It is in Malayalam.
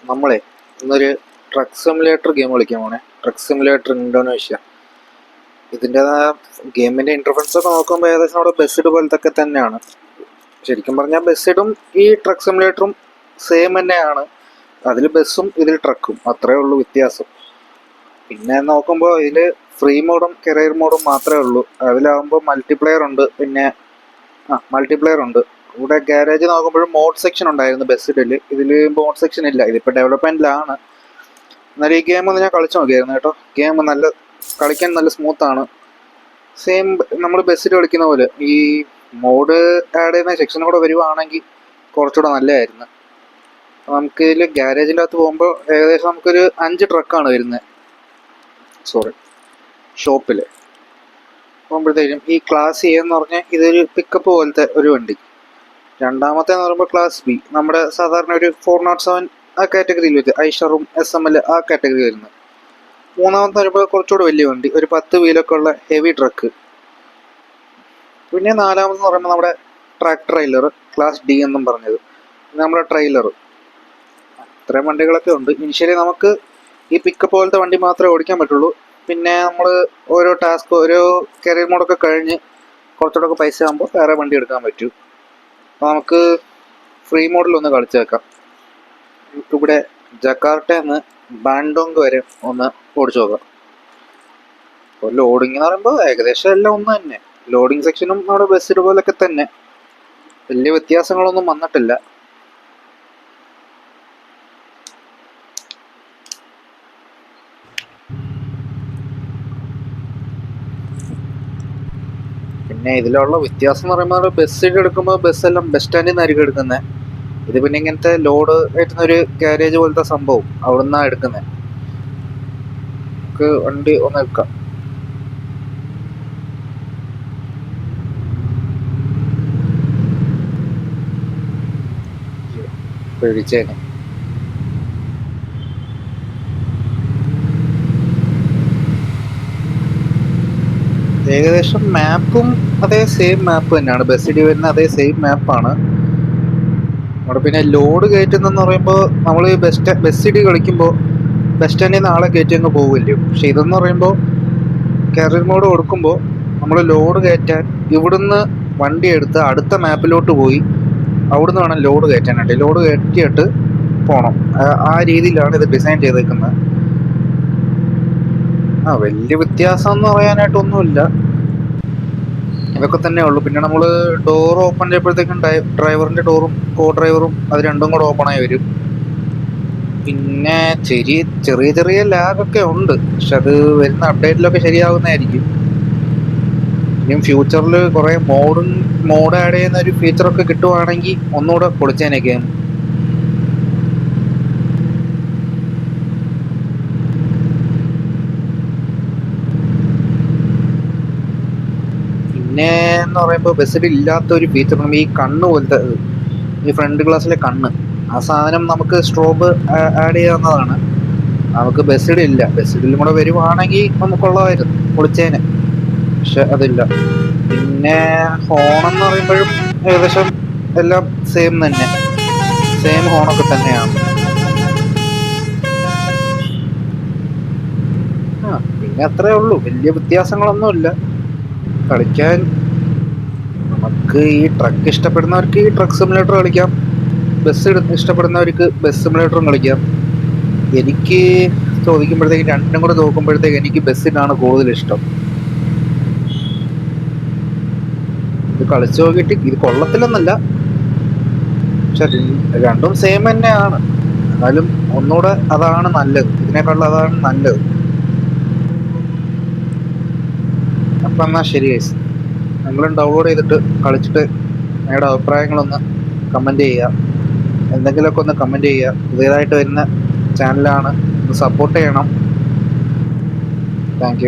നമ്മളെ ഇന്നൊരു ട്രക്ക് സിമുലേറ്റർ ഗെയിം കളിക്കാൻ പോണേ. Truck simulator Indonesia. ഇതിൻ്റെ ഗെയിമിൻ്റെ ഇൻ്റർഫേസ് ഒക്കെ നോക്കുമ്പോൾ ഏകദേശം നമ്മുടെ ബസ്സിഡ് പോലത്തൊക്കെ തന്നെയാണ്. ശരിക്കും പറഞ്ഞാൽ ബസ്സിഡും ഈ ട്രക്ക് സിമുലേറ്ററും സെയിം തന്നെയാണ്. അതിൽ ബസ്സും ഇതിൽ ട്രക്കും, അത്രേ ഉള്ളൂ വ്യത്യാസം. പിന്നെ നോക്കുമ്പോൾ ഇതിൽ ഫ്രീ മോഡും കരിയർ മോഡും മാത്രമേ ഉള്ളൂ. അതിലാകുമ്പോൾ മൾട്ടിപ്ലെയർ ഉണ്ട്. പിന്നെ മൾട്ടിപ്ലെയർ ഉണ്ട്. ഇവിടെ ഗാരേജ് നോക്കുമ്പോഴും മോഡ് സെക്ഷൻ ഉണ്ടായിരുന്നു ബസ്സിഡിൽ. ഇതിൽ മോഡ് സെക്ഷൻ ഇല്ല. ഇതിപ്പോൾ ഡെവലപ്മെൻറ്റിലാണ്. എന്നാലും ഈ ഗെയിം ഒന്ന് ഞാൻ കളിച്ചു നോക്കിയായിരുന്നു കേട്ടോ. ഗെയിം കളിക്കാൻ നല്ല സ്മൂത്താണ്. സെയിം നമ്മൾ ബസ്സിൽ കളിക്കുന്ന പോലെ. ഈ മോഡ് ആഡ് ചെയ്യുന്ന സെക്ഷൻ കൂടെ വരുവാണെങ്കിൽ കുറച്ചുകൂടെ നല്ലതായിരുന്നു. നമുക്ക് ഇതിൽ ഗാരേജിൻ്റെ അകത്ത് പോകുമ്പോൾ ഏകദേശം നമുക്കൊരു 5 ട്രക്കാണ് വരുന്നത്. ഷോപ്പിൽ പോകുമ്പോഴത്തേക്കും ഈ ക്ലാസ് എ എന്ന് പറഞ്ഞാൽ ഇതൊരു പിക്കപ്പ് പോലത്തെ ഒരു വണ്ടി. രണ്ടാമത്തെ എന്ന് പറയുമ്പോൾ ക്ലാസ് ബി, നമ്മുടെ സാധാരണ ഒരു 407 ആ കാറ്റഗറിയിൽ വെച്ച് ഐഷറും SML ആ കാറ്റഗറി വരുന്നത്. മൂന്നാമത്തെ വരുമ്പോൾ കുറച്ചുകൂടെ വലിയ വണ്ടി, ഒരു 10 വീലൊക്കെ ഉള്ള ഹെവി ട്രക്ക്. പിന്നെ നാലാമതെന്ന് പറയുമ്പോൾ നമ്മുടെ ട്രാക്ക് ട്രെയിലർ ക്ലാസ് ഡി എന്നും പറഞ്ഞത്, നമ്മുടെ ട്രെയിലർ. ഇത്രയും വണ്ടികളൊക്കെ ഉണ്ട്. ഇനിഷ്യലി നമുക്ക് ഈ പിക്കപ്പ് പോലത്തെ വണ്ടി മാത്രമേ ഓടിക്കാൻ പറ്റുള്ളൂ. പിന്നെ നമ്മൾ ഓരോ ടാസ്ക്, ഓരോ കരിയർ മോഡൊക്കെ കഴിഞ്ഞ് കുറച്ചുകൂടെ പൈസ ആകുമ്പോൾ വേറെ വണ്ടി എടുക്കാൻ പറ്റും. അപ്പോൾ നമുക്ക് ഫ്രീ മോഡിലൊന്ന് കളിച്ച് വെക്കാം. ഇവിടെ ജക്കാർട്ടയിൽ നിന്ന് ബാൻഡോങ് വരെ ഒന്ന് ഓടിച്ചു നോക്കാം. അപ്പോൾ ലോഡിങ് എന്ന് പറയുമ്പോൾ ഏകദേശം എല്ലാം ഒന്ന് തന്നെ. ലോഡിങ് സെക്ഷനും നമ്മുടെ ബസ്സിൽ പോലൊക്കെ തന്നെ, വലിയ വ്യത്യാസങ്ങളൊന്നും വന്നിട്ടില്ല. പിന്നെ ഇതിലുള്ള വ്യത്യാസം എന്ന് പറയുമ്പോൾ ബസ്സിൽ എടുക്കുമ്പോൾ ബസ്സെല്ലാം ബസ് സ്റ്റാൻഡിൽ നിന്നായിരിക്കും എടുക്കുന്നത്. ഇത് പിന്നെ ഇങ്ങനത്തെ ലോഡ് ഏറ്റുന്ന ഒരു ഗാരേജ് പോലത്തെ സംഭവം അവിടെ നിന്നാണ് എടുക്കുന്നത്. നമുക്ക് വണ്ടി ഒന്ന് എടുക്കാം. പേടിച്ചേനെ. ഏകദേശം മാപ്പും അതേ സെയിം മാപ്പ് തന്നെയാണ്. ബസ്സിൽ വരുന്ന അതേ സെയിം മാപ്പാണ്. അവിടെ പിന്നെ ലോഡ് കയറ്റുന്നെന്ന് പറയുമ്പോൾ നമ്മൾ ബസ്സിൽ കളിക്കുമ്പോൾ ബസ് സ്റ്റാൻഡിൽ നിന്ന് ആളെ കയറ്റി അങ്ങ് പോവില്ലയോ. പക്ഷെ ഇതെന്ന് പറയുമ്പോൾ കരിയർ മോഡ് കൊടുക്കുമ്പോൾ നമ്മൾ ലോഡ് കയറ്റാൻ ഇവിടുന്ന് വണ്ടി എടുത്ത് അടുത്ത മാപ്പിലോട്ട് പോയി അവിടുന്ന് വേണം ലോഡ് കയറ്റാനായിട്ട്. ലോഡ് കയറ്റിയിട്ട് പോകണം. ആ രീതിയിലാണ് ഇത് ഡിസൈൻ ചെയ്തേക്കുന്നത്. വലിയ വ്യത്യാസം എന്ന് പറയാനായിട്ടൊന്നുമില്ല, ഇതൊക്കെ തന്നെ ഉള്ളൂ. പിന്നെ നമ്മൾ ഡോർ ഓപ്പൺ ചെയ്യുമ്പോഴത്തേക്കും ഡ്രൈവറിൻ്റെ ഡോറും കോ ഡ്രൈവറും അത് രണ്ടും കൂടെ ഓപ്പണായി വരും. പിന്നെ ചെറിയ ചെറിയ ലാഗൊക്കെ ഉണ്ട്, പക്ഷെ അത് വരുന്ന അപ്ഡേറ്റിലൊക്കെ ശരിയാവുന്നതായിരിക്കും. ഇനിയും ഫ്യൂച്ചറിൽ കുറേ മോഡ് ആഡ് ചെയ്യുന്ന ഒരു ഫീച്ചറൊക്കെ കിട്ടുവാണെങ്കിൽ ഒന്നുകൂടെ പൊളിച്ചേനെ ഗെയിം. പിന്നെ എന്ന് പറയുമ്പോൾ ബസ്സിൽ ഇല്ലാത്ത ഒരു ഫീച്ചർ, ഈ കണ്ണ് പോലത്തെ, ഈ ഫ്രണ്ട് ഗ്ലാസ്സിലെ കണ്ണ്, ആ സാധനം നമുക്ക് സ്ട്രോബ് ആഡ് ചെയ്യാവുന്നതാണ്. നമുക്ക് ബസ്സിലില്ല. ബസ്സിലും കൂടെ വരുവാണെങ്കിൽ നമുക്കുള്ളതായിരുന്നു, പൊളിച്ചേനെ. പക്ഷെ അതില്ല. പിന്നെ ഹോണെന്ന് പറയുമ്പോഴും ഏകദേശം എല്ലാം സെയിം തന്നെ, സെയിം ഹോണൊക്കെ തന്നെയാണ്. പിന്നെ അത്രേ ഉള്ളൂ, വലിയ വ്യത്യാസങ്ങളൊന്നുമില്ല. കളിക്കാൻ നമുക്ക് ഈ ട്രക്ക് ഇഷ്ടപ്പെടുന്നവർക്ക് ഈ ട്രക്ക് സിമുലേറ്റർ കളിക്കാം, ബസ് ഇഷ്ടപ്പെടുന്നവർക്ക് ബസ് സിമുലേറ്ററും കളിക്കാം. എനിക്ക് ചോദിക്കുമ്പോഴത്തേക്ക് രണ്ടും കൂടെ നോക്കുമ്പോഴത്തേക്ക് എനിക്ക് ബസ്സിനാണ് കൂടുതൽ ഇഷ്ടം. ഇത് കളിച്ചു നോക്കിയിട്ട് ഇത് കൊള്ളത്തില്ലെന്നല്ല, പക്ഷെ രണ്ടും സെയിം തന്നെയാണ്. എന്നാലും ഒന്നുകൂടെ അതാണ് നല്ലത്, ഇതിനേക്കാളും അതാണ് നല്ലത്. അപ്പം എന്നാൽ ശരി ഗൈസ്, നിങ്ങളും ഡൗൺലോഡ് ചെയ്തിട്ട് കളിച്ചിട്ട് നിങ്ങളുടെ അഭിപ്രായങ്ങളൊന്ന് കമൻറ്റ് ചെയ്യുക. എന്തെങ്കിലുമൊക്കെ ഒന്ന് കമൻറ്റ് ചെയ്യുക. പുതിയതായിട്ട് വരുന്ന ചാനലാണ്, ഒന്ന് സപ്പോർട്ട് ചെയ്യണം. Thank you.